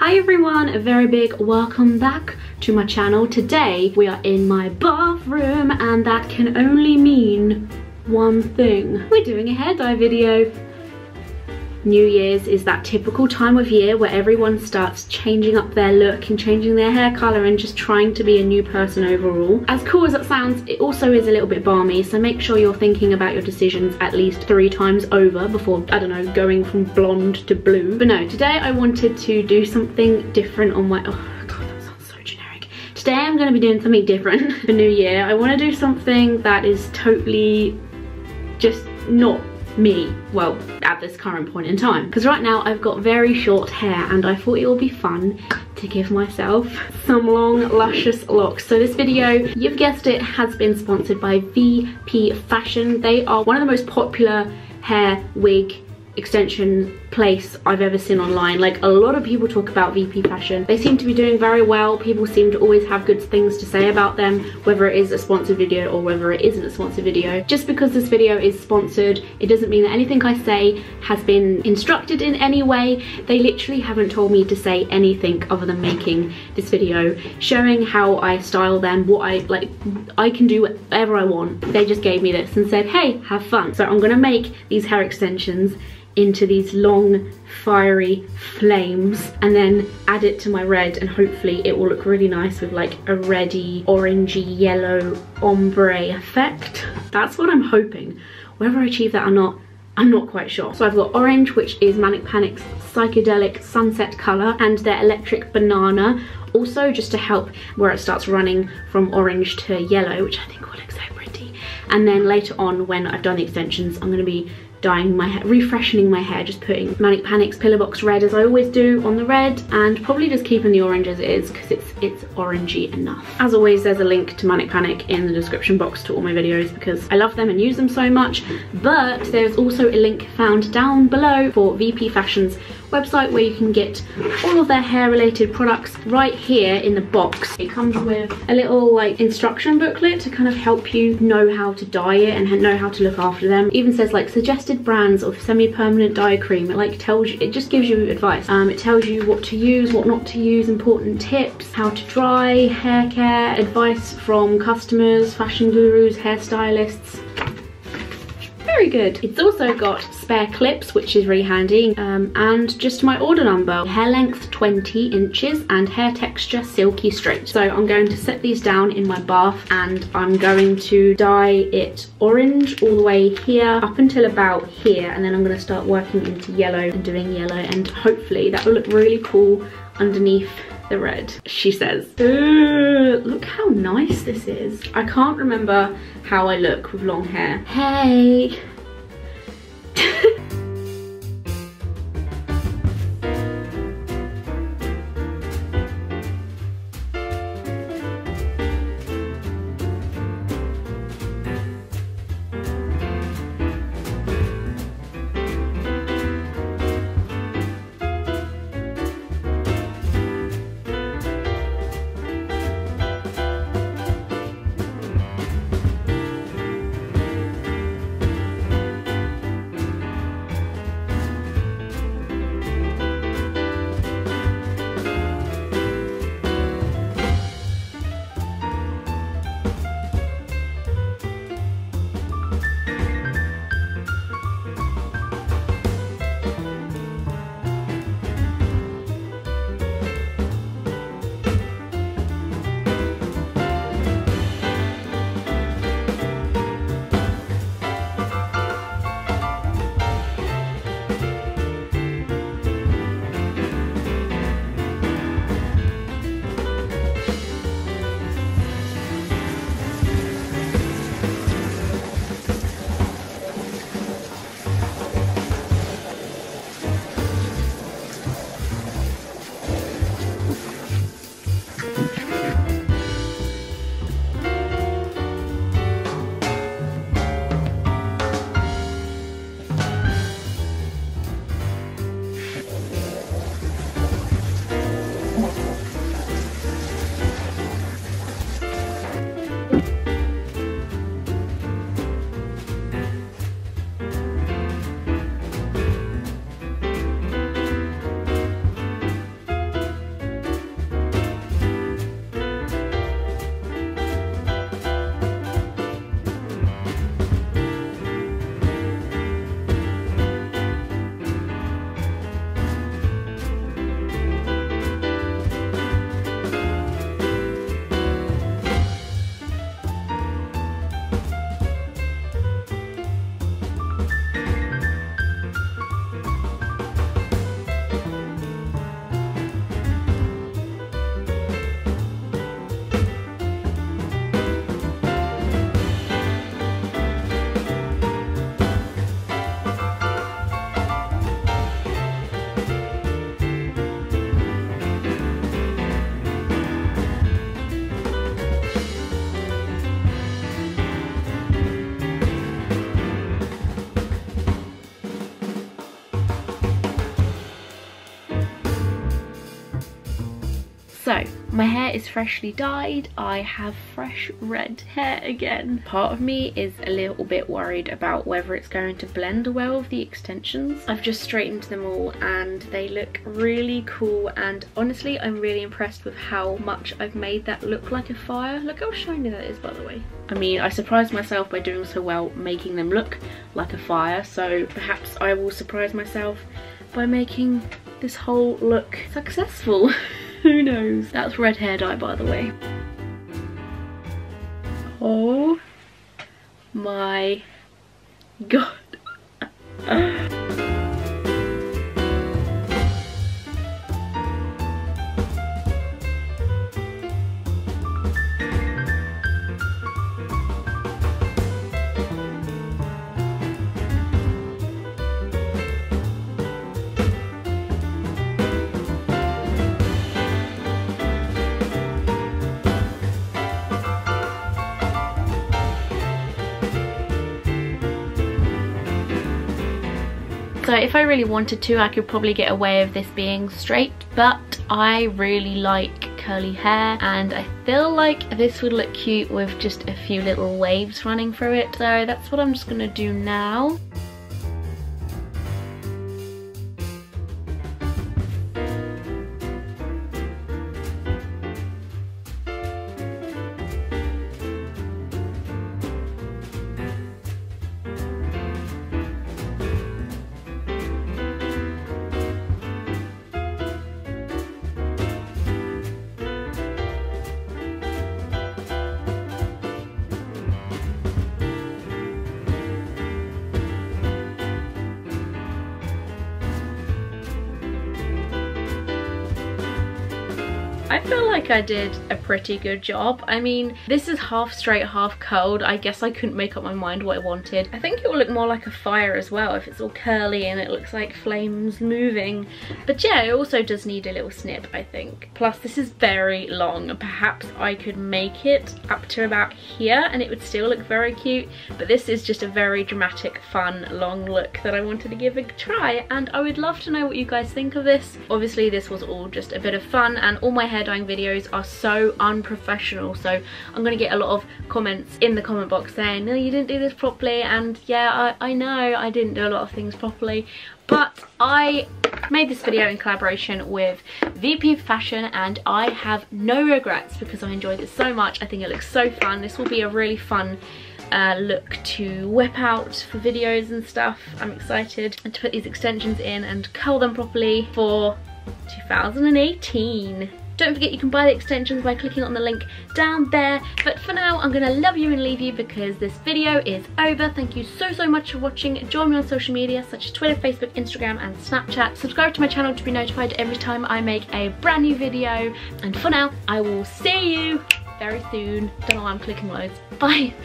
Hi everyone, a very big welcome back to my channel. Today we are in my bathroom and that can only mean one thing. We're doing a hair dye video. New Year's is that typical time of year where everyone starts changing up their look and changing their hair colour and just trying to be a new person overall. As cool as that sounds, it also is a little bit balmy, so make sure you're thinking about your decisions at least 3 times over before, I don't know, going from blonde to blue. But no, today I wanted to do something different on my... oh god, that sounds so generic. Today I'm going to be doing something different for New Year. I want to do something that is totally just not me, well, at this current point in time, because right now I've got very short hair and I thought it would be fun to give myself some long luscious locks. So this video, you've guessed it, has been sponsored by Vpfashion. They are one of the most popular hair wig extension place I've ever seen online. Like, a lot of people talk about Vpfashion. They seem to be doing very well. People seem to always have good things to say about them, whether it is a sponsored video or whether it isn't a sponsored video. Just because this video is sponsored, it doesn't mean that anything I say has been instructed in any way. They literally haven't told me to say anything other than making this video, showing how I style them, what I like. I can do whatever I want. They just gave me this and said, hey, have fun. So I'm gonna make these hair extensions into these long fiery flames and then add it to my red, and hopefully it will look really nice with like a reddy orangey yellow ombre effect. That's what I'm hoping. Whether I achieve that or not, I'm not quite sure. So I've got orange, which is Manic Panic's psychedelic sunset colour, and their electric banana, also just to help where it starts running from orange to yellow, which I think will look so pretty. And then later on, when I've done the extensions, I'm going to be dyeing my hair, refreshening my hair, just putting Manic Panic's Pillar Box Red as I always do on the red, and probably just keeping the orange as it is because it's orangey enough. As always, there's a link to Manic Panic in the description box to all my videos because I love them and use them so much, but there's also a link found down below for Vpfashion's website where you can get all of their hair related products right here in the box. It comes with a little like instruction booklet to kind of help you know how to dye it and know how to look after them. It even says like suggested brands of semi-permanent dye cream. It like tells you, it just gives you advice. It tells you what to use, what not to use, important tips, how to dry, hair care, advice from customers, fashion gurus, hairstylists. Very good. It's also got spare clips, which is really handy, and just my order number. Hair length 20 inches and hair texture silky straight. So I'm going to set these down in my bath and I'm going to dye it orange all the way here up until about here, and then I'm going to start working into yellow and doing yellow, and hopefully that will look really cool underneath the red, she says. Ooh, look how nice this is. I can't remember how I look with long hair. Hey. So, my hair is freshly dyed. I have fresh red hair again. Part of me is a little bit worried about whether it's going to blend well with the extensions. I've just straightened them all and they look really cool, and honestly I'm really impressed with how much I've made that look like a fire. Look how shiny that is, by the way. I mean, I surprised myself by doing so well making them look like a fire, so perhaps I will surprise myself by making this whole look successful. Who knows? That's red hair dye, by the way. Oh my god. So if I really wanted to, I could probably get away with this being straight, but I really like curly hair and I feel like this would look cute with just a few little waves running through it. So that's what I'm just gonna do now. I feel like I did a pretty good job. I mean, this is half straight, half curled. I guess I couldn't make up my mind what I wanted. I think it will look more like a fire as well if it's all curly and it looks like flames moving. But yeah, it also does need a little snip, I think. Plus, this is very long. Perhaps I could make it up to about here and it would still look very cute. But this is just a very dramatic, fun, long look that I wanted to give a try. And I would love to know what you guys think of this. Obviously, this was all just a bit of fun, and all my hair dyeing videos are so unprofessional, so I'm gonna get a lot of comments in the comment box saying, no, you didn't do this properly, and yeah, I know I didn't do a lot of things properly, but I made this video in collaboration with Vpfashion and I have no regrets because I enjoyed it so much. I think it looks so fun. This will be a really fun look to whip out for videos and stuff. I'm excited to put these extensions in and curl them properly for 2018. Don't forget you can buy the extensions by clicking on the link down there. But for now, I'm gonna love you and leave you because this video is over. Thank you so much for watching. Join me on social media such as Twitter, Facebook, Instagram and Snapchat. Subscribe to my channel to be notified every time I make a brand new video. And for now, I will see you very soon. Don't know why I'm clicking loads. Bye.